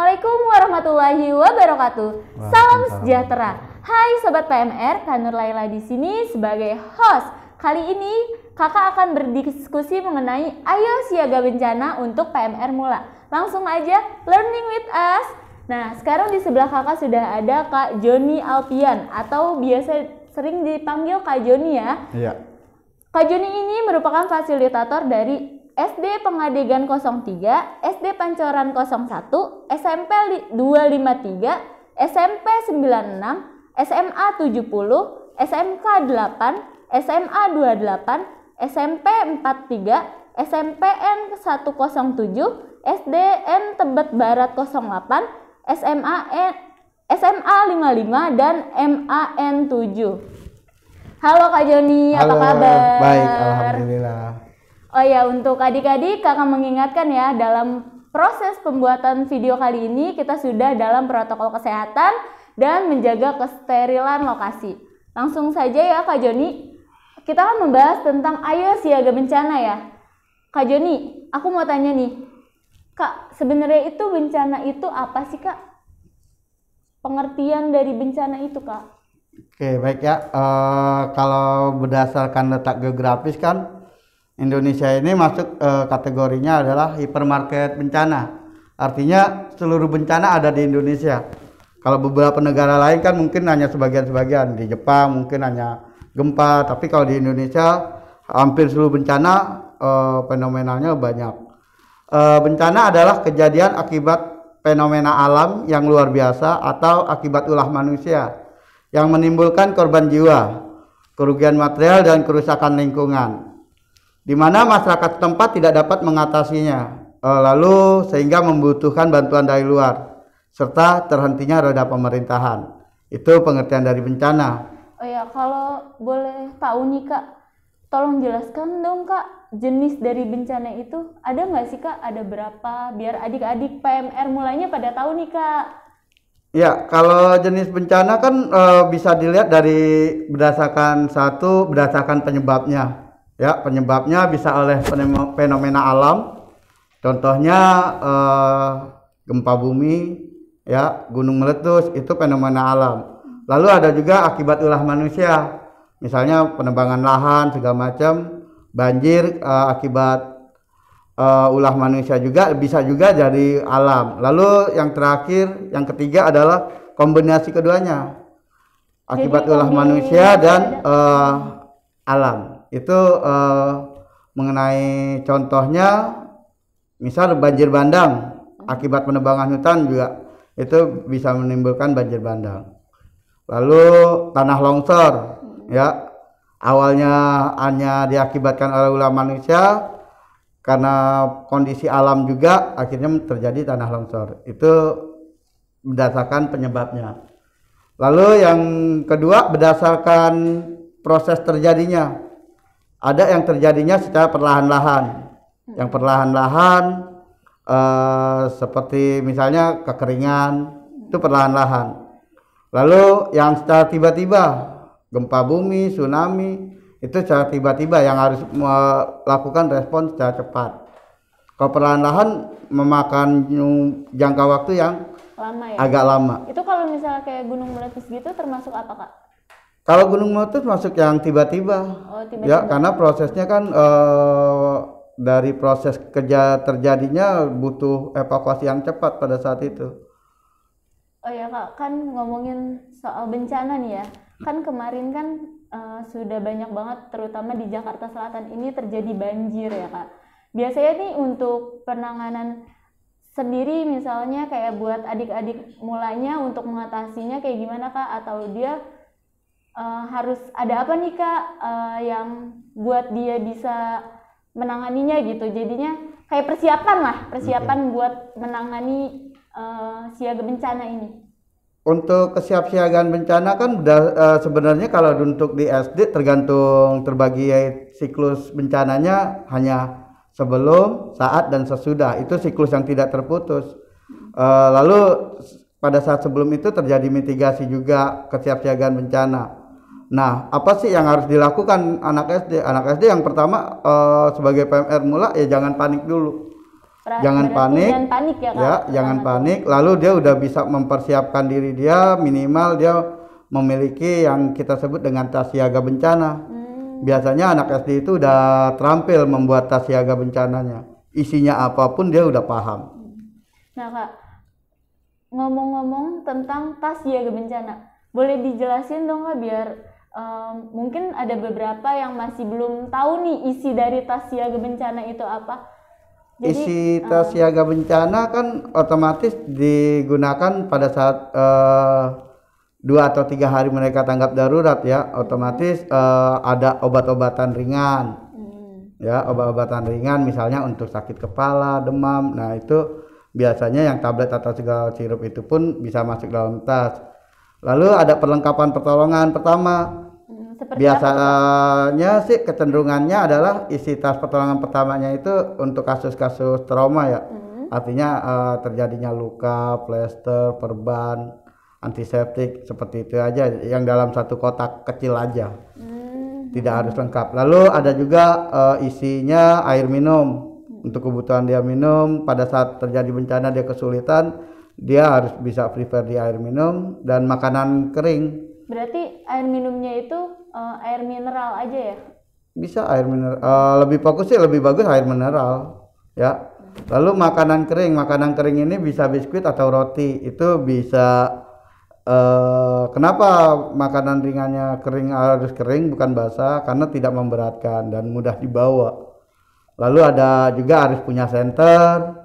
Assalamualaikum warahmatullahi wabarakatuh. Salam sejahtera. Hai sobat PMR, Kak Nur Laila di sini sebagai host. Kali ini kakak akan berdiskusi mengenai ayo siaga bencana untuk PMR Mula. Langsung aja learning with us. Nah, sekarang di sebelah kakak sudah ada Kak Joni Alpian atau biasa sering dipanggil Kak Joni ya. Iya. Kak Joni ini merupakan fasilitator dari SD Pengadegan 03, SD Pancoran 01, SMP 253, SMP 96, SMA 70, SMK 8, SMA 28, SMP 43, SMPN 107, SDN Tebet Barat 08, SMA 55 dan MAN 7. Halo Kak Joni, apa kabar? Baik, alhamdulillah. Oh ya, untuk adik-adik kakak mengingatkan ya, dalam proses pembuatan video kali ini kita sudah dalam protokol kesehatan dan menjaga kesterilan lokasi. Langsung saja ya Kak Joni, kita akan membahas tentang ayo siaga bencana ya. Kak Joni, aku mau tanya nih, Kak, sebenarnya itu bencana itu apa sih Kak? Pengertian dari bencana itu Kak? Oke, baik ya. Kalau berdasarkan letak geografis kan, Indonesia ini masuk kategorinya adalah hipermarket bencana. Artinya seluruh bencana ada di Indonesia. Kalau beberapa negara lain kan mungkin hanya sebagian-sebagian. Di Jepang mungkin hanya gempa, tapi kalau di Indonesia hampir seluruh bencana fenomenalnya banyak. Bencana adalah kejadian akibat fenomena alam yang luar biasa atau akibat ulah manusia yang menimbulkan korban jiwa, kerugian material dan kerusakan lingkungan, di mana masyarakat setempat tidak dapat mengatasinya, lalu sehingga membutuhkan bantuan dari luar, serta terhentinya roda pemerintahan. Itu pengertian dari bencana. Oh ya, kalau boleh tahu nih Kak, tolong jelaskan dong Kak, jenis dari bencana itu ada nggak sih Kak? Ada berapa? Biar adik-adik PMR mulainya pada tahu nih Kak. Ya, kalau jenis bencana kan bisa dilihat dari berdasarkan penyebabnya. Ya, penyebabnya bisa oleh fenomena alam, contohnya gempa bumi, ya, gunung meletus, itu fenomena alam. Lalu ada juga akibat ulah manusia, misalnya penebangan lahan segala macam, banjir akibat ulah manusia juga bisa juga jadi alam. Lalu yang terakhir, yang ketiga adalah kombinasi keduanya, akibat ulah manusia dan alam. Itu mengenai contohnya, misal banjir bandang akibat penebangan hutan juga itu bisa menimbulkan banjir bandang. Lalu tanah longsor, ya, awalnya hanya diakibatkan oleh ulah manusia, karena kondisi alam juga akhirnya terjadi tanah longsor. Itu berdasarkan penyebabnya. Lalu yang kedua berdasarkan proses terjadinya. Ada yang terjadinya secara perlahan-lahan. Yang perlahan-lahan seperti misalnya kekeringan, itu perlahan-lahan. Lalu yang secara tiba-tiba, gempa bumi, tsunami, itu secara tiba-tiba yang harus melakukan respon secara cepat. Kalau perlahan-lahan memakan jangka waktu yang lama ya? Agak lama. Itu kalau misalnya kayak gunung meletus gitu termasuk apa Kak? Kalau gunung meletus masuk yang tiba-tiba. Oh, tiba-tiba. Ya, karena prosesnya kan dari proses terjadinya butuh evakuasi yang cepat pada saat itu. Oh ya Kak, kan ngomongin soal bencana nih ya. Kan kemarin kan sudah banyak banget, terutama di Jakarta Selatan ini terjadi banjir ya Kak. Biasanya nih untuk penanganan sendiri misalnya kayak buat adik-adik mulanya untuk mengatasinya kayak gimana Kak? Atau dia harus ada apa nih Kak yang buat dia bisa menanganinya gitu. Jadinya kayak persiapan buat menangani siaga bencana ini. Untuk kesiapsiagaan bencana kan sebenarnya kalau untuk di SD tergantung terbagi siklus bencananya hanya sebelum, saat, dan sesudah. Itu siklus yang tidak terputus. Lalu pada saat sebelum itu terjadi mitigasi juga kesiapsiagaan bencana. Nah, apa sih yang harus dilakukan anak SD? Anak SD yang pertama sebagai PMR Mula ya jangan panik dulu. jangan panik, jangan panik ya Kak. ya jangan panik. Lalu dia udah bisa mempersiapkan diri dia, minimal dia memiliki yang kita sebut dengan tas siaga bencana. Biasanya anak SD itu udah terampil membuat tas siaga bencananya. Isinya apapun dia udah paham. Nah Kak, ngomong-ngomong tentang tas siaga bencana, boleh dijelasin dong Kak biar mungkin ada beberapa yang masih belum tahu nih isi dari tas siaga bencana itu apa. Jadi, isi tas siaga bencana kan otomatis digunakan pada saat 2 atau 3 hari mereka tanggap darurat ya, otomatis ada obat-obatan ringan. Ya, obat-obatan ringan misalnya untuk sakit kepala, demam. Nah, itu biasanya yang tablet atau segala sirup itu pun bisa masuk dalam tas. Lalu ada perlengkapan pertolongan pertama. Biasanya sih kecenderungannya adalah isi tas pertolongan pertamanya itu untuk kasus-kasus trauma ya. Artinya terjadinya luka, plester, perban, antiseptik, seperti itu aja yang dalam satu kotak kecil aja. Tidak harus lengkap. Lalu ada juga isinya air minum untuk kebutuhan dia minum. Pada saat terjadi bencana dia kesulitan, dia harus bisa prepare di air minum dan makanan kering. Berarti air minumnya itu air mineral aja ya? Bisa air mineral, lebih fokus sih lebih bagus air mineral ya. Lalu makanan kering ini bisa biskuit atau roti. Itu bisa kenapa makanan ringannya harus kering bukan basah? Karena tidak memberatkan dan mudah dibawa. Lalu ada juga harus punya senter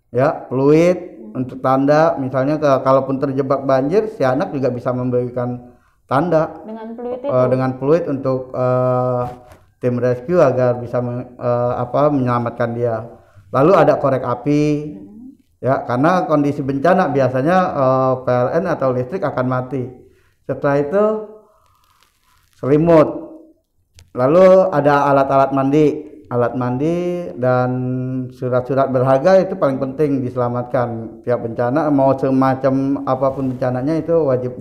ya, fluid untuk tanda, misalnya kalaupun terjebak banjir si anak juga bisa memberikan tanda dengan fluid itu. Dengan fluid untuk tim rescue agar bisa menyelamatkan dia. Lalu ada korek api. Ya, karena kondisi bencana biasanya PLN atau listrik akan mati. Setelah itu selimut. Lalu ada alat-alat mandi dan surat-surat berharga itu paling penting diselamatkan. Tiap bencana mau semacam apapun bencananya itu wajib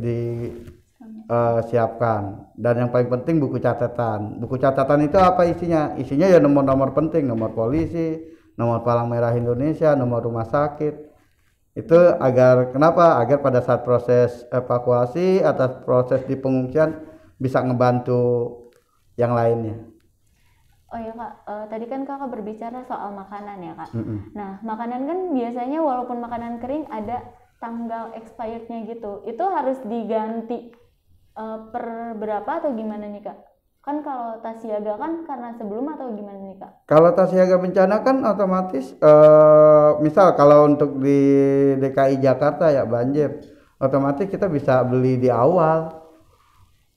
disiapkan. Dan yang paling penting buku catatan. Buku catatan itu apa isinya? Isinya ya nomor-nomor penting, nomor polisi, nomor Palang Merah Indonesia, nomor rumah sakit. Itu kenapa? Agar pada saat proses evakuasi atau proses di pengungsian bisa ngebantu yang lainnya. Oh ya Kak, tadi kan Kakak berbicara soal makanan ya Kak. Nah, makanan kan biasanya walaupun makanan kering ada tanggal expirednya gitu. Itu harus diganti per berapa atau gimana nih Kak? Kan kalau tas siaga kan karena sebelum atau gimana nih Kak? Kalau tas siaga bencana kan otomatis misal kalau untuk di DKI Jakarta ya banjir, otomatis kita bisa beli di awal.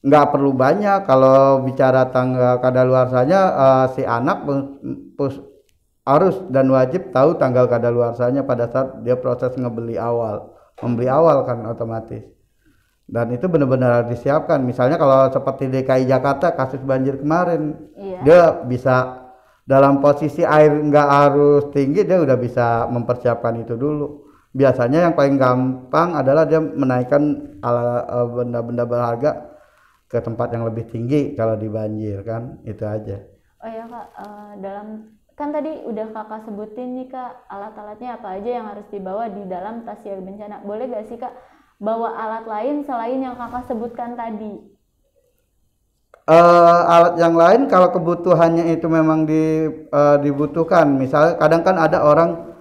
Nggak perlu banyak. Kalau bicara tanggal kadaluarsanya si anak harus dan wajib tahu tanggal kadaluarsanya pada saat dia proses membeli awal kan otomatis. Dan itu benar-benar disiapkan. Misalnya kalau seperti DKI Jakarta kasus banjir kemarin, dia bisa dalam posisi air nggak harus tinggi, dia udah bisa mempersiapkan itu dulu. Biasanya yang paling gampang adalah dia menaikkan benda-benda berharga ke tempat yang lebih tinggi kalau di banjir kan, itu aja. Oh ya Kak, kan tadi udah Kakak sebutin nih Kak alat-alatnya apa aja yang harus dibawa di dalam tas siaga bencana. Boleh gak sih Kak bawa alat lain selain yang Kakak sebutkan tadi? Alat yang lain kalau kebutuhannya itu memang dibutuhkan. Misalnya kadang kan ada orang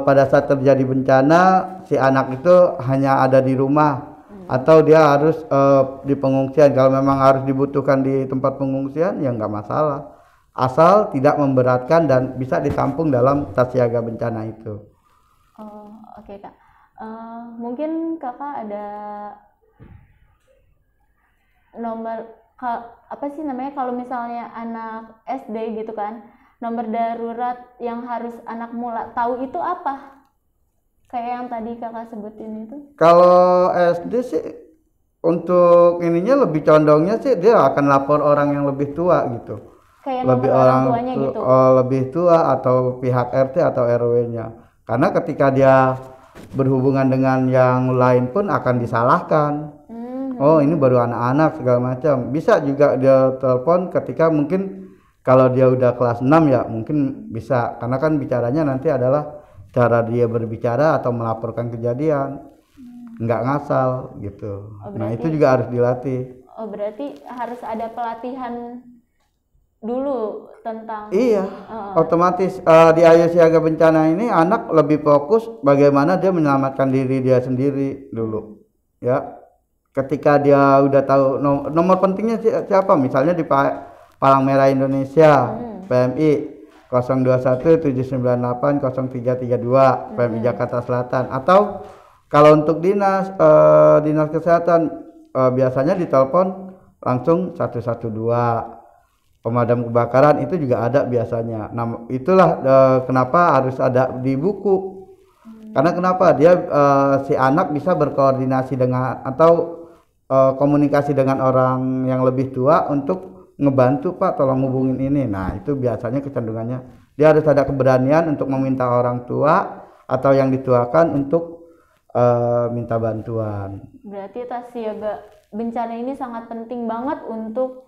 pada saat terjadi bencana si anak itu hanya ada di rumah atau dia harus di pengungsian. Kalau memang harus dibutuhkan di tempat pengungsian ya nggak masalah, asal tidak memberatkan dan bisa ditampung dalam tas siaga bencana itu. Oh oke Kak, mungkin Kakak ada nomor apa sih namanya kalau misalnya anak SD gitu kan, nomor darurat yang harus anak mula tahu itu apa? Kayak yang tadi Kakak sebutin itu. Kalau SD sih untuk ininya lebih condongnya sih dia akan lapor orang yang lebih tua gitu. Kayak lebih orang tuanya gitu. Lebih tua atau pihak RT atau RW-nya. Karena ketika dia berhubungan dengan yang lain pun akan disalahkan. Oh ini baru anak-anak segala macam. Bisa juga dia telepon ketika mungkin kalau dia udah kelas 6 ya mungkin bisa. Karena kan bicaranya nanti adalah cara dia berbicara atau melaporkan kejadian, nggak ngasal gitu. Nah itu juga harus dilatih. Oh berarti harus ada pelatihan dulu tentang. Iya, otomatis di Ayo Siaga Bencana ini anak lebih fokus bagaimana dia menyelamatkan diri dia sendiri dulu, ya. Ketika dia udah tahu nomor pentingnya siapa, misalnya di Palang Merah Indonesia, PMI 021-798-0332, PMI Jakarta Selatan, atau kalau untuk dinas kesehatan biasanya ditelepon langsung 112. Pemadam kebakaran itu juga ada biasanya. Nah, itulah kenapa harus ada di buku. Karena kenapa dia si anak bisa berkoordinasi dengan atau komunikasi dengan orang yang lebih tua untuk ngebantu, Pak, tolong hubungin ini. Nah, itu biasanya kecenderungannya dia harus ada keberanian untuk meminta orang tua atau yang dituakan untuk minta bantuan. Berarti tas siaga bencana ini sangat penting banget untuk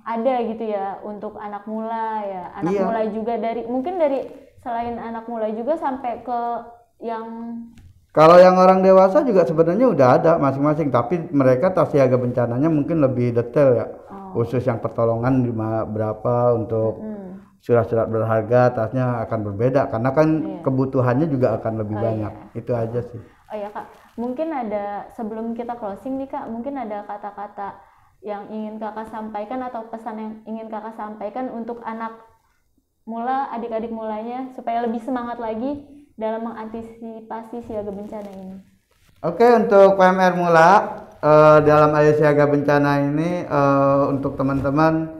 ada gitu ya untuk anak mula ya, anak mula juga mungkin dari selain anak mula juga sampai ke yang kalau yang orang dewasa juga sebenarnya udah ada masing-masing, tapi mereka tas siaga bencananya mungkin lebih detail ya, khusus yang pertolongan berapa untuk surat-surat berharga tasnya akan berbeda karena kan kebutuhannya juga akan lebih banyak. Itu aja sih. Oh ya Kak, mungkin ada sebelum kita closing nih Kak, mungkin ada kata-kata yang ingin Kakak sampaikan atau pesan yang ingin Kakak sampaikan untuk anak mula, adik-adik mulanya supaya lebih semangat lagi dalam mengantisipasi siaga bencana ini. Oke, untuk PMR mula dalam Ayo Siaga Bencana ini untuk teman-teman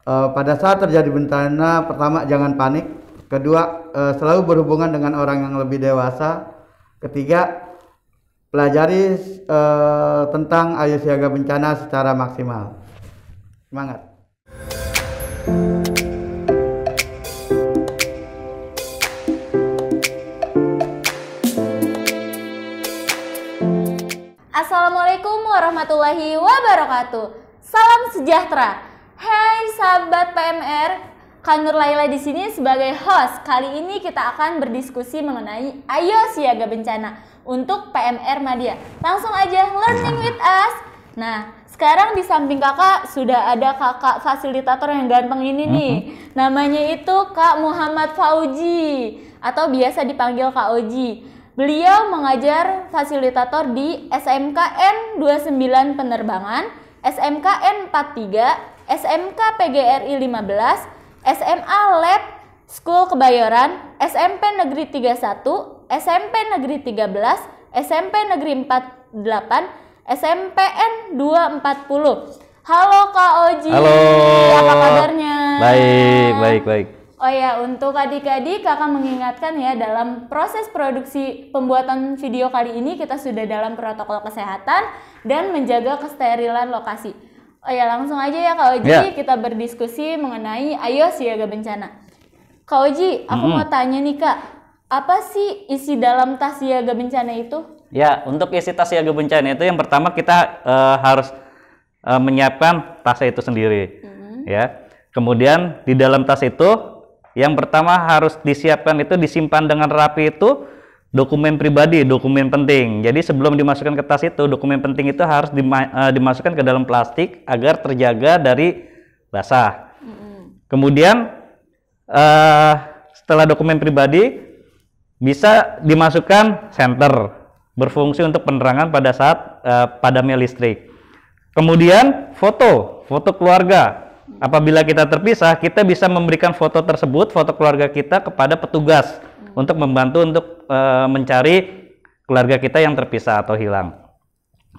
pada saat terjadi bencana, pertama jangan panik, kedua selalu berhubungan dengan orang yang lebih dewasa, ketiga pelajari tentang Ayo Siaga Bencana secara maksimal. Semangat. Assalamualaikum warahmatullahi wabarakatuh. Salam sejahtera. Hai sahabat PMR, Kak Nur Laila di sini sebagai host. Kali ini kita akan berdiskusi mengenai Ayo Siaga Bencana untuk PMR Madya. Langsung aja learning with us. Nah, sekarang di samping kakak sudah ada kakak fasilitator yang ganteng ini nih. Namanya itu Kak Muhammad Fauji atau biasa dipanggil Kak Oji. Beliau mengajar fasilitator di SMKN 29 Penerbangan, SMKN 43, SMK PGRI 15, SMA Lab School Kebayoran, SMP Negeri 31, SMP Negeri 13, SMP Negeri 48, SMPN 240. Halo Kak Oji. Halo. Apa kabarnya? Baik. Oh ya, untuk adik-adik kakak mengingatkan ya, dalam proses produksi pembuatan video kali ini kita sudah dalam protokol kesehatan dan menjaga kesterilan lokasi. Oh ya, langsung aja ya Kak Oji, kita berdiskusi mengenai Ayo Siaga Bencana. Kak Oji, aku mau tanya nih Kak, apa sih isi dalam tas siaga bencana itu? Ya, untuk isi tas siaga bencana itu yang pertama kita harus menyiapkan tasnya itu sendiri. Ya. Kemudian di dalam tas itu yang pertama harus disiapkan itu disimpan dengan rapi itu dokumen pribadi, dokumen penting. Jadi sebelum dimasukkan ke tas itu, dokumen penting itu harus dimasukkan ke dalam plastik agar terjaga dari basah. Kemudian setelah dokumen pribadi bisa dimasukkan senter, berfungsi untuk penerangan pada saat padamnya listrik. Kemudian foto keluarga. Apabila kita terpisah, kita bisa memberikan foto tersebut, foto keluarga kita kepada petugas untuk membantu untuk mencari keluarga kita yang terpisah atau hilang.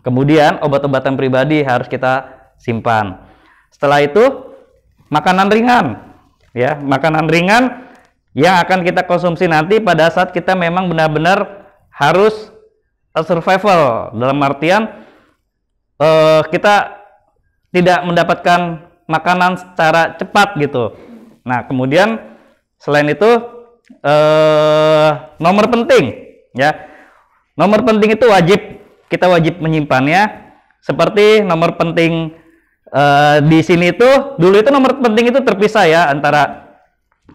Kemudian obat-obatan pribadi harus kita simpan. Setelah itu makanan ringan, ya, makanan ringan yang akan kita konsumsi nanti pada saat kita memang benar-benar harus survival, dalam artian kita tidak mendapatkan makanan secara cepat gitu. Nah, kemudian selain itu nomor penting, ya, nomor penting itu kita wajib menyimpannya. Seperti nomor penting di sini itu dulu itu nomor penting itu terpisah ya antara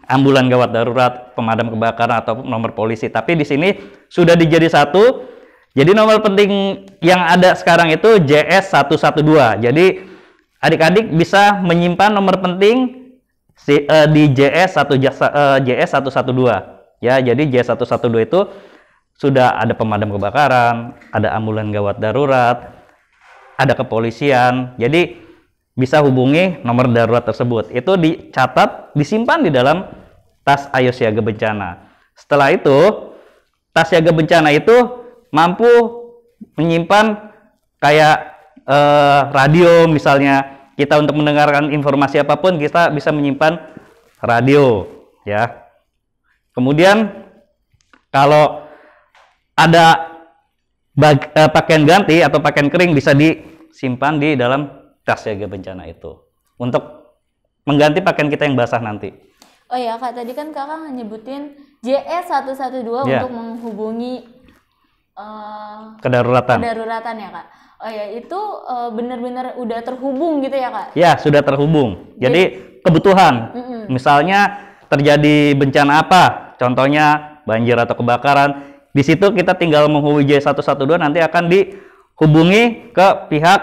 ambulan gawat darurat, pemadam kebakaran atau nomor polisi. Tapi di sini sudah dijadi satu. Jadi nomor penting yang ada sekarang itu JS 112. Jadi adik-adik bisa menyimpan nomor penting di JS 112. Ya, jadi JS 112 itu sudah ada pemadam kebakaran, ada ambulan gawat darurat, ada kepolisian. Jadi bisa hubungi nomor darurat tersebut. Itu dicatat, disimpan di dalam tas Ayo Siaga Bencana. Setelah itu, tas siaga bencana itu mampu menyimpan kayak radio misalnya. Kita untuk mendengarkan informasi apapun kita bisa menyimpan radio, ya. Kemudian kalau ada pakaian ganti atau pakaian kering bisa disimpan di dalam tas siaga bencana itu untuk mengganti pakaian kita yang basah nanti. Oh ya Kak, tadi kan Kakak nyebutin JS 112 Ya. untuk menghubungi Kedaruratan. kedaruratan ya Kak. Oh ya, itu benar-benar udah terhubung gitu ya Kak? Ya, sudah terhubung. Jadi kebutuhan. Misalnya terjadi bencana apa? Contohnya banjir atau kebakaran. Di situ kita tinggal menghubungi J112, nanti akan dihubungi ke pihak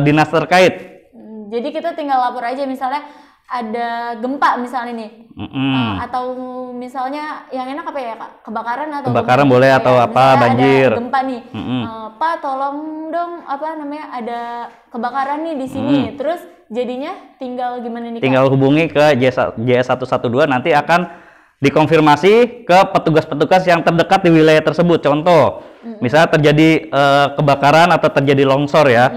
dinas terkait. Jadi kita tinggal lapor aja misalnya ada gempa misalnya nih. Atau misalnya yang enak apa ya Kak? Kebakaran atau Kebakaran gempa? boleh atau Ya, apa, misalnya banjir. ada gempa nih. Pak tolong dong ada kebakaran nih di sini. Terus jadinya tinggal gimana nih Kak? Tinggal hubungi ke JS112, nanti akan dikonfirmasi ke petugas-petugas yang terdekat di wilayah tersebut. Contoh, misalnya terjadi kebakaran atau terjadi longsor ya.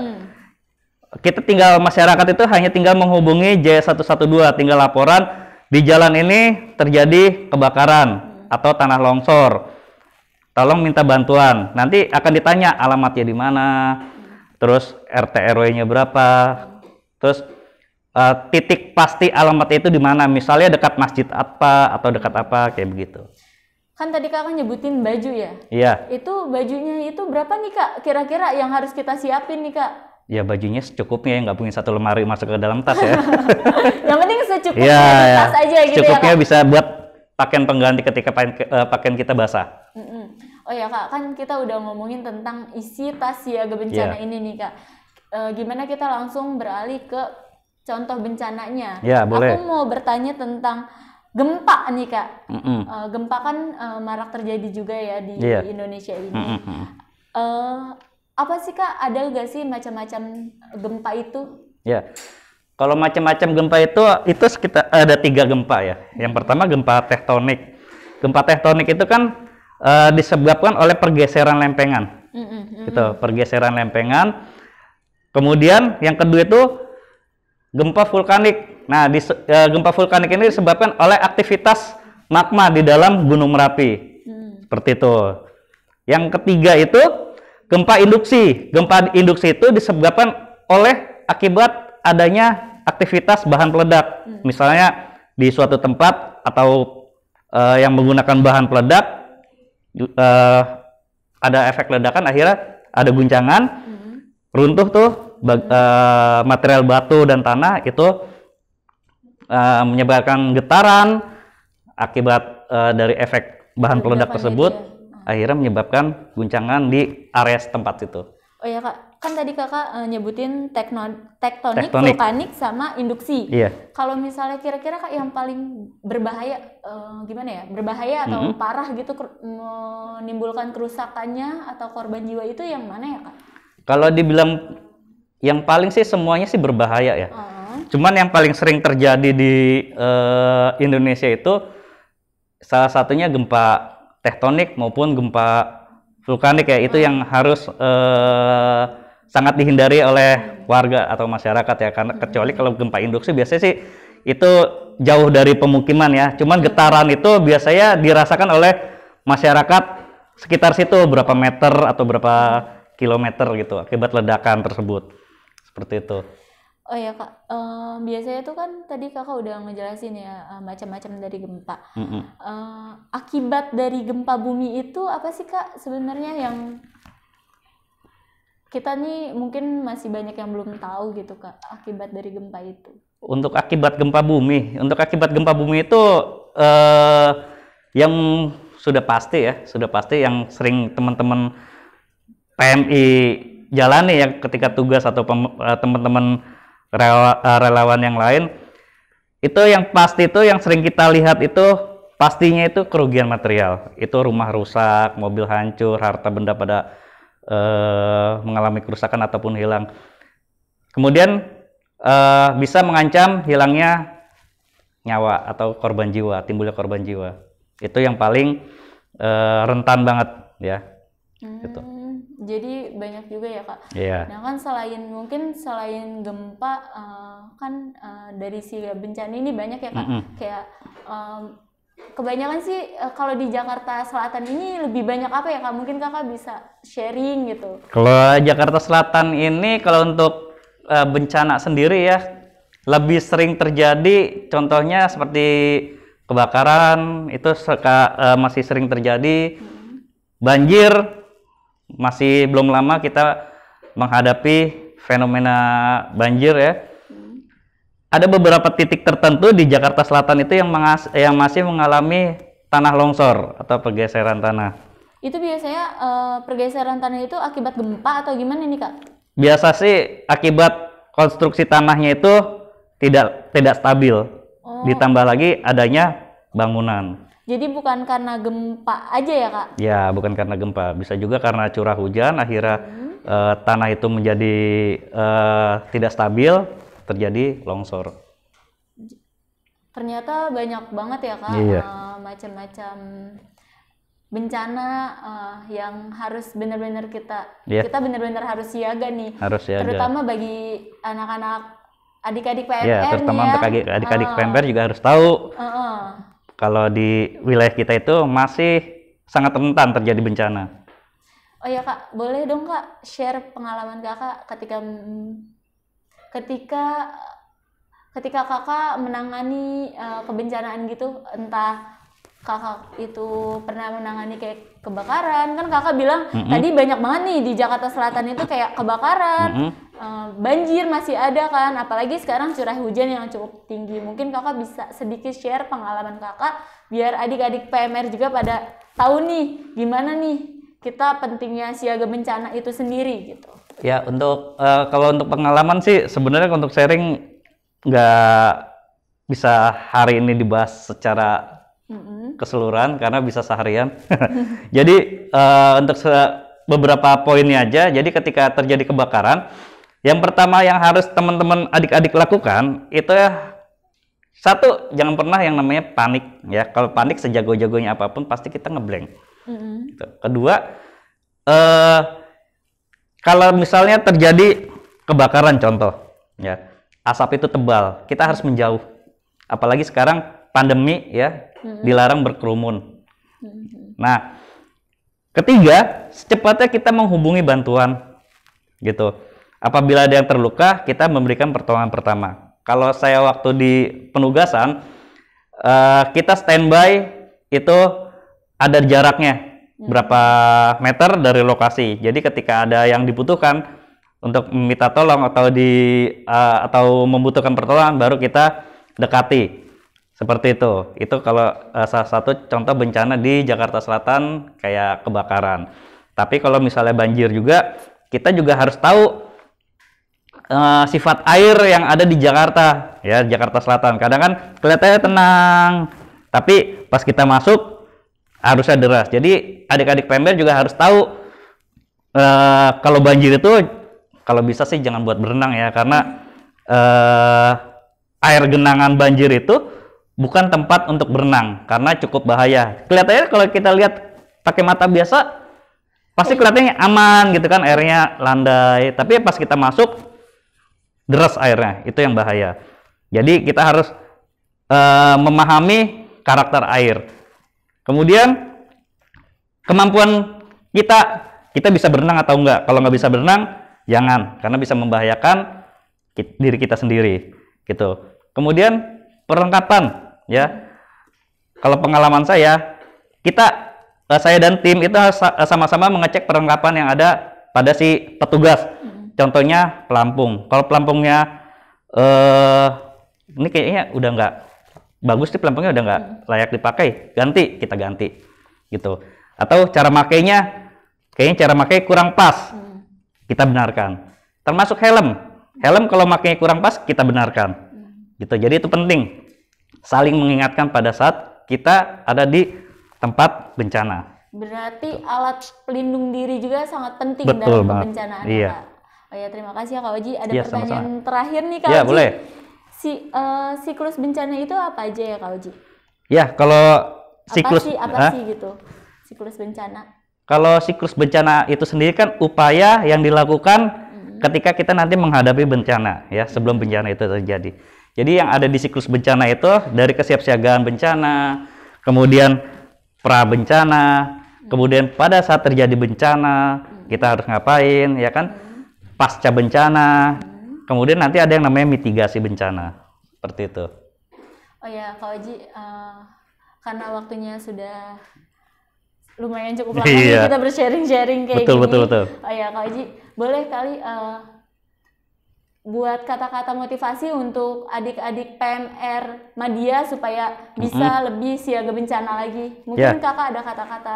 Kita masyarakat itu hanya tinggal menghubungi J112, tinggal laporan di jalan ini terjadi kebakaran atau tanah longsor. Tolong minta bantuan. Nanti akan ditanya alamatnya di mana, terus RT RW-nya berapa, terus titik pasti alamatnya itu di mana. Misalnya dekat masjid apa atau dekat apa, kayak begitu. Kan tadi Kakak nyebutin baju ya? Iya. Itu bajunya itu berapa nih Kak? Kira-kira yang harus kita siapin nih Kak? Ya bajunya secukupnya ya, nggak punya satu lemari masuk ke dalam tas ya. Yang penting secukupnya Iya, di tas aja gitu secukupnya ya Kak? bisa buat pakaian pengganti ketika pakaian kita basah. Oh ya Kak, kan kita udah ngomongin tentang isi tas siaga bencana ini nih Kak. Gimana kita langsung beralih ke contoh bencananya? Ya, boleh. Aku mau bertanya tentang gempa nih Kak. Gempa kan marak terjadi juga ya di Iya. Indonesia ini. Apa sih Kak, ada gak sih macam-macam gempa itu? Ya, kalau macam-macam gempa itu sekitar ada 3 gempa ya. Yang pertama gempa tektonik. Gempa tektonik itu kan disebabkan oleh pergeseran lempengan. Gitu, pergeseran lempengan. Kemudian yang kedua itu gempa vulkanik. Nah, gempa vulkanik ini disebabkan oleh aktivitas magma di dalam Gunung Merapi. Seperti itu. Yang ketiga itu gempa induksi. Gempa induksi itu disebabkan oleh akibat adanya aktivitas bahan peledak. Misalnya di suatu tempat atau yang menggunakan bahan peledak ada efek ledakan, akhirnya ada guncangan, runtuh tuh material batu dan tanah itu menyebabkan getaran akibat dari efek bahan peledak tersebut. Akhirnya menyebabkan guncangan di area setempat itu. Oh ya Kak, kan tadi Kakak nyebutin tektonik, vulkanik, sama induksi. Iya. Kalau misalnya kira-kira Kak yang paling berbahaya, gimana ya? Berbahaya atau parah gitu menimbulkan kerusakannya atau korban jiwa itu yang mana ya Kak? Kalau dibilang yang paling sih semuanya sih berbahaya ya. Cuman yang paling sering terjadi di Indonesia itu salah satunya gempa tektonik maupun gempa vulkanik ya. Itu yang harus sangat dihindari oleh warga atau masyarakat ya, karena kecuali kalau gempa induksi biasanya sih itu jauh dari pemukiman ya. Cuman getaran itu biasanya dirasakan oleh masyarakat sekitar situ, berapa meter atau berapa kilometer gitu akibat ledakan tersebut. Seperti itu. Oh ya Kak, biasanya tuh kan tadi Kakak udah ngejelasin ya macam-macam dari gempa. Akibat dari gempa bumi itu apa sih Kak sebenarnya yang kita nih mungkin masih banyak yang belum tahu gitu Kak, akibat dari gempa itu? Untuk akibat gempa bumi, itu yang sudah pasti ya, yang sering teman-teman PMI jalani ya ketika tugas atau teman-teman relawan yang lain, itu yang pasti itu yang sering kita lihat itu pastinya itu kerugian material, itu rumah rusak, mobil hancur, harta benda pada mengalami kerusakan ataupun hilang. Kemudian bisa mengancam hilangnya nyawa atau korban jiwa, timbulnya korban jiwa. Itu yang paling rentan banget ya. Gitu. Jadi banyak juga ya Kak. Iya. Nah kan selain gempa kan dari si bencana ini banyak ya Kak. Kayak kebanyakan sih kalau di Jakarta Selatan ini lebih banyak apa ya Kak? Mungkin Kakak bisa sharing gitu. Kalau Jakarta Selatan ini kalau untuk bencana sendiri ya lebih sering terjadi, contohnya seperti kebakaran itu masih sering terjadi, banjir masih belum lama kita menghadapi fenomena banjir ya. Ada beberapa titik tertentu di Jakarta Selatan itu yang masih mengalami tanah longsor atau pergeseran tanah. Itu biasanya pergeseran tanah itu akibat gempa atau gimana nih Kak? Biasa sih akibat konstruksi tanahnya itu tidak stabil. Ditambah lagi adanya bangunan. Jadi bukan karena gempa aja ya Kak? Ya, bukan karena gempa. Bisa juga karena curah hujan akhirnya tanah itu menjadi tidak stabil, terjadi longsor. Ternyata banyak banget ya Kak, macam-macam bencana yang harus benar-benar kita benar-benar harus siaga nih. Harus siaga. Terutama bagi anak-anak adik-adik PMR ya, terutama untuk adik-adik PMR juga harus tahu. Kalau di wilayah kita itu masih sangat rentan terjadi bencana. Oh ya Kak, boleh dong Kak share pengalaman Kakak ketika Kakak menangani kebencanaan gitu, entah Kakak itu pernah menangani kayak kebakaran, kan Kakak bilang tadi banyak banget nih di Jakarta Selatan itu kayak kebakaran, banjir masih ada kan, apalagi sekarang curah hujan yang cukup tinggi. Mungkin Kakak bisa sedikit share pengalaman Kakak biar adik-adik PMR juga pada tahu nih gimana nih kita pentingnya siaga bencana itu sendiri gitu. Ya, untuk kalau untuk pengalaman sih sebenarnya untuk sharing nggak bisa hari ini dibahas secara keseluruhan karena bisa seharian. Jadi untuk beberapa poinnya aja. Jadi ketika terjadi kebakaran, yang pertama yang harus teman-teman adik-adik lakukan itu ya, satu, jangan pernah yang namanya panik ya. Kalau panik sejago-jagonya apapun pasti kita ngeblank. Gitu. Kedua, kalau misalnya terjadi kebakaran contoh ya, asap itu tebal, kita harus menjauh. Apalagi sekarang pandemi ya, dilarang berkerumun. Nah, ketiga, secepatnya kita menghubungi bantuan gitu. Apabila ada yang terluka, kita memberikan pertolongan pertama. Kalau saya waktu di penugasan, kita standby itu ada jaraknya berapa meter dari lokasi. Jadi ketika ada yang dibutuhkan untuk meminta tolong atau membutuhkan pertolongan, baru kita dekati. Seperti itu. Itu kalau salah satu contoh bencana di Jakarta Selatan kayak kebakaran. Tapi kalau misalnya banjir juga, kita juga harus tahu sifat air yang ada di Jakarta, ya, Jakarta Selatan. Kadang kan kelihatannya tenang, tapi pas kita masuk arusnya deras. Jadi adik-adik PMR juga harus tahu kalau banjir itu, kalau bisa sih jangan buat berenang ya, karena air genangan banjir itu bukan tempat untuk berenang karena cukup bahaya. Kelihatannya kalau kita lihat pakai mata biasa pasti kelihatannya aman gitu kan, airnya landai, tapi pas kita masuk deras airnya, itu yang bahaya. Jadi kita harus memahami karakter air. Kemudian kemampuan kita bisa berenang atau enggak. Kalau nggak bisa berenang jangan, karena bisa membahayakan diri kita sendiri gitu. Kemudian perlengkapan ya, kalau pengalaman saya dan tim itu sama-sama mengecek perlengkapan yang ada pada si petugas. Contohnya pelampung. Kalau pelampungnya ini kayaknya udah nggak bagus nih pelampungnya, udah nggak layak dipakai, kita ganti gitu. Atau cara makainya kayaknya cara makai kurang pas, kita benarkan. Termasuk helm kalau makainya kurang pas, kita benarkan gitu. Jadi itu penting saling mengingatkan pada saat kita ada di tempat bencana. Berarti alat pelindung diri juga sangat penting Betul dalam banget. kebencanaan. Iya. Kak. Oh ya, terima kasih ya Kak Oji. Ada Iya, pertanyaan sama-sama. terakhir nih Kak Ya, Oji. boleh. Siklus bencana itu apa aja ya Kak Oji? Ya, kalau siklus Apa sih gitu siklus bencana? Kalau siklus bencana itu sendiri kan upaya yang dilakukan ketika kita nanti menghadapi bencana, ya, sebelum bencana itu terjadi. Jadi yang ada di siklus bencana itu dari kesiapsiagaan bencana, kemudian pra bencana, kemudian pada saat terjadi bencana kita harus ngapain, ya kan? Pasca bencana, kemudian nanti ada yang namanya mitigasi bencana, seperti itu. Oh ya Kak Oji, karena waktunya sudah lumayan cukup lama nih Iya. kita bersharing-sharing kayak Betul, gini. betul. Oh ya Kak Oji, boleh kali buat kata-kata motivasi untuk adik-adik PMR Madya supaya bisa lebih siaga bencana lagi. Mungkin Ya. Kakak ada kata-kata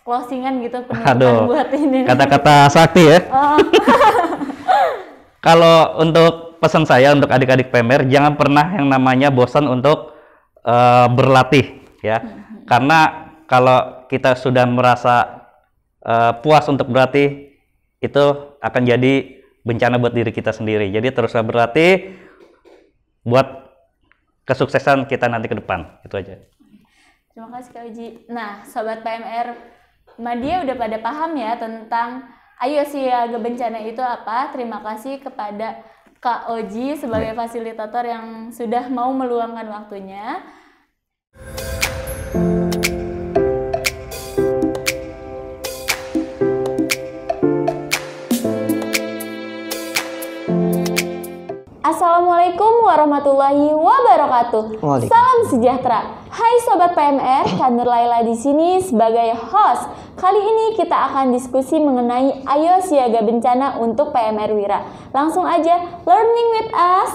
closingan gitu Aduh, penutupan buat ini. kata-kata sakti ya. Oh. Kalau untuk pesan saya untuk adik-adik PMR, jangan pernah yang namanya bosan untuk berlatih, ya. Karena kalau kita sudah merasa puas untuk berlatih, itu akan jadi bencana buat diri kita sendiri. Jadi teruslah berlatih buat kesuksesan kita nanti ke depan. Itu aja. Terima kasih Kak Oji. Nah, Sobat PMR Madya udah pada paham ya tentang ayo siaga bencana itu apa. Terima kasih kepada Kak Oji sebagai fasilitator yang sudah mau meluangkan waktunya. Assalamualaikum warahmatullahi wabarakatuh. Waalaikumsalam. Salam sejahtera. Hai Sobat PMR, Kak Nur Laila di sini sebagai host. Kali ini kita akan diskusi mengenai ayo siaga bencana untuk PMR Wira. Langsung aja, learning with us.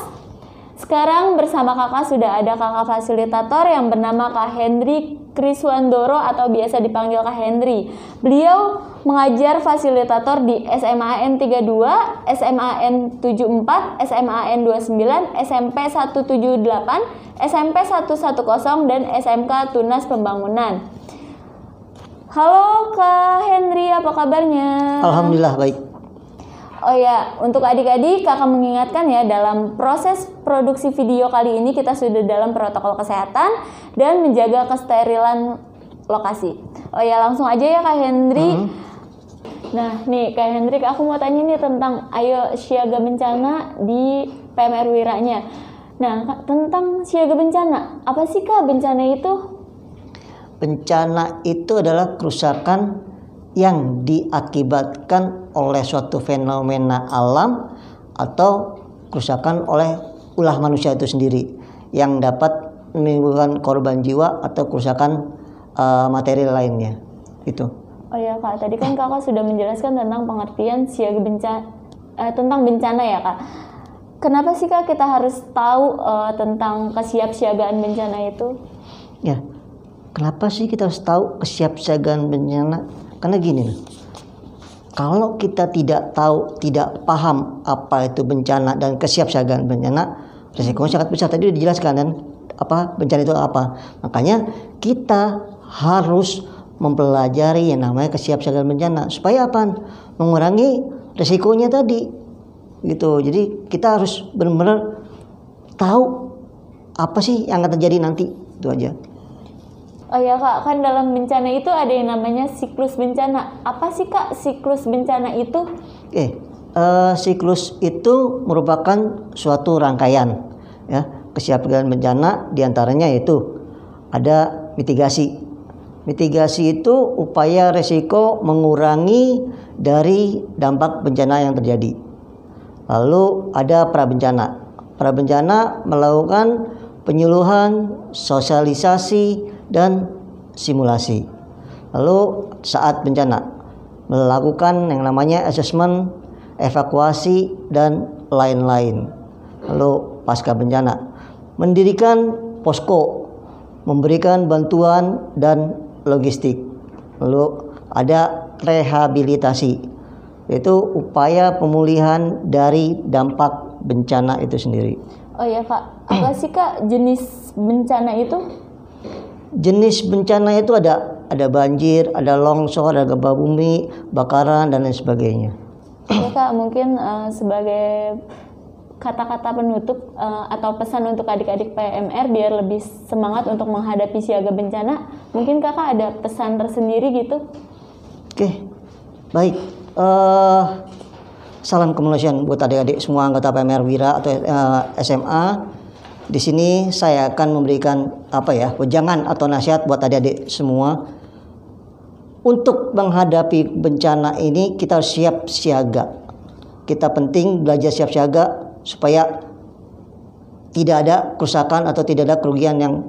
Sekarang bersama kakak sudah ada kakak fasilitator yang bernama Kak Hendri Kriswandoro atau biasa dipanggil Kak Hendri. Beliau mengajar fasilitator di SMAN 32, SMAN 74, SMAN 29, SMP 178, SMP 110, dan SMK Tunas Pembangunan. Halo Kak Hendri, apa kabarnya? Alhamdulillah baik. Oh ya, untuk adik-adik kakak mengingatkan ya, dalam proses produksi video kali ini kita sudah dalam protokol kesehatan dan menjaga kesterilan lokasi. Oh ya, langsung aja ya Kak Hendri. Nah nih Kak Hendrik, aku mau tanya nih tentang ayo siaga bencana di PMR Wiranya. Nah Kak, tentang siaga bencana, apa sih Kak bencana itu? Bencana itu adalah kerusakan yang diakibatkan oleh suatu fenomena alam atau kerusakan oleh ulah manusia itu sendiri yang dapat menimbulkan korban jiwa atau kerusakan material lainnya. Itu. Oh ya Kak, tadi kan Kakak sudah menjelaskan tentang pengertian siaga bencana, tentang bencana ya Kak. Kenapa sih Kak kita harus tahu tentang kesiapsiagaan bencana itu? Ya, kenapa sih kita harus tahu kesiapsiagaan bencana? Karena gini, kalau kita tidak tahu, tidak paham apa itu bencana dan kesiapsiagaan bencana, resikonya sangat besar. Tadi sudah dijelaskan kan, apa bencana itu apa. Makanya kita harus mempelajari yang namanya kesiapsiagaan bencana supaya apa? Mengurangi resikonya tadi. Gitu. Jadi kita harus benar-benar tahu apa sih yang akan terjadi nanti. Itu aja. Oh ya Kak, kan dalam bencana itu ada yang namanya siklus bencana. Apa sih Kak siklus bencana itu? Siklus itu merupakan suatu rangkaian ya kesiapsiagaan bencana, diantaranya yaitu ada mitigasi. Mitigasi itu upaya resiko mengurangi dari dampak bencana yang terjadi. Lalu ada prabencana. Prabencana melakukan penyuluhan, sosialisasi, dan simulasi. Lalu saat bencana melakukan yang namanya assessment, evakuasi, dan lain-lain. Lalu pasca bencana mendirikan posko, memberikan bantuan dan logistik. Lalu ada rehabilitasi, yaitu upaya pemulihan dari dampak bencana itu sendiri. Oh ya Kak, apa sih Kak jenis bencana itu? Jenis bencana itu ada banjir, ada longsor, ada gempa bumi, bakaran dan lain sebagainya. Ya Kak, mungkin sebagai kata-kata penutup atau pesan untuk adik-adik PMR biar lebih semangat untuk menghadapi siaga bencana, mungkin Kakak ada pesan tersendiri gitu? Oke, baik. Salam kemanusiaan buat adik-adik semua anggota PMR Wira atau SMA. Di sini saya akan memberikan wejangan atau nasihat buat adik-adik semua. Untuk menghadapi bencana ini kita harus siap siaga. Kita penting belajar siap siaga supaya tidak ada kerusakan atau tidak ada kerugian yang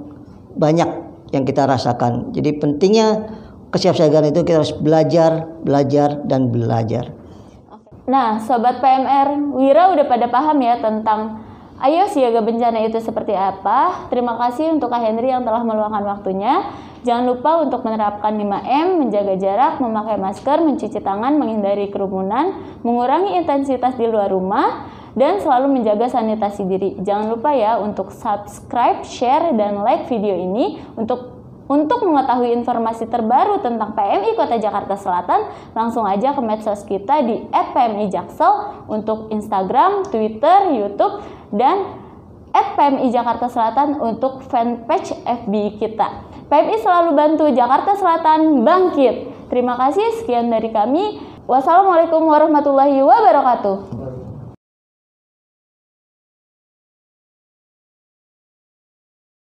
banyak yang kita rasakan. Jadi pentingnya kesiapsiagaan itu kita harus belajar dan belajar. Nah, Sobat PMR Wira udah pada paham ya tentang ayo siaga bencana itu seperti apa. Terima kasih untuk Kak Henry yang telah meluangkan waktunya. Jangan lupa untuk menerapkan 5M, menjaga jarak, memakai masker, mencuci tangan, menghindari kerumunan, mengurangi intensitas di luar rumah, dan selalu menjaga sanitasi diri. Jangan lupa ya untuk subscribe, share, dan like video ini untuk mengetahui informasi terbaru tentang PMI Kota Jakarta Selatan, langsung aja ke medsos kita di @pmijaksel untuk Instagram, Twitter, YouTube, dan @PMI Jakarta Selatan untuk fanpage FB kita. PMI selalu bantu Jakarta Selatan bangkit. Terima kasih, sekian dari kami. Wassalamualaikum warahmatullahi wabarakatuh.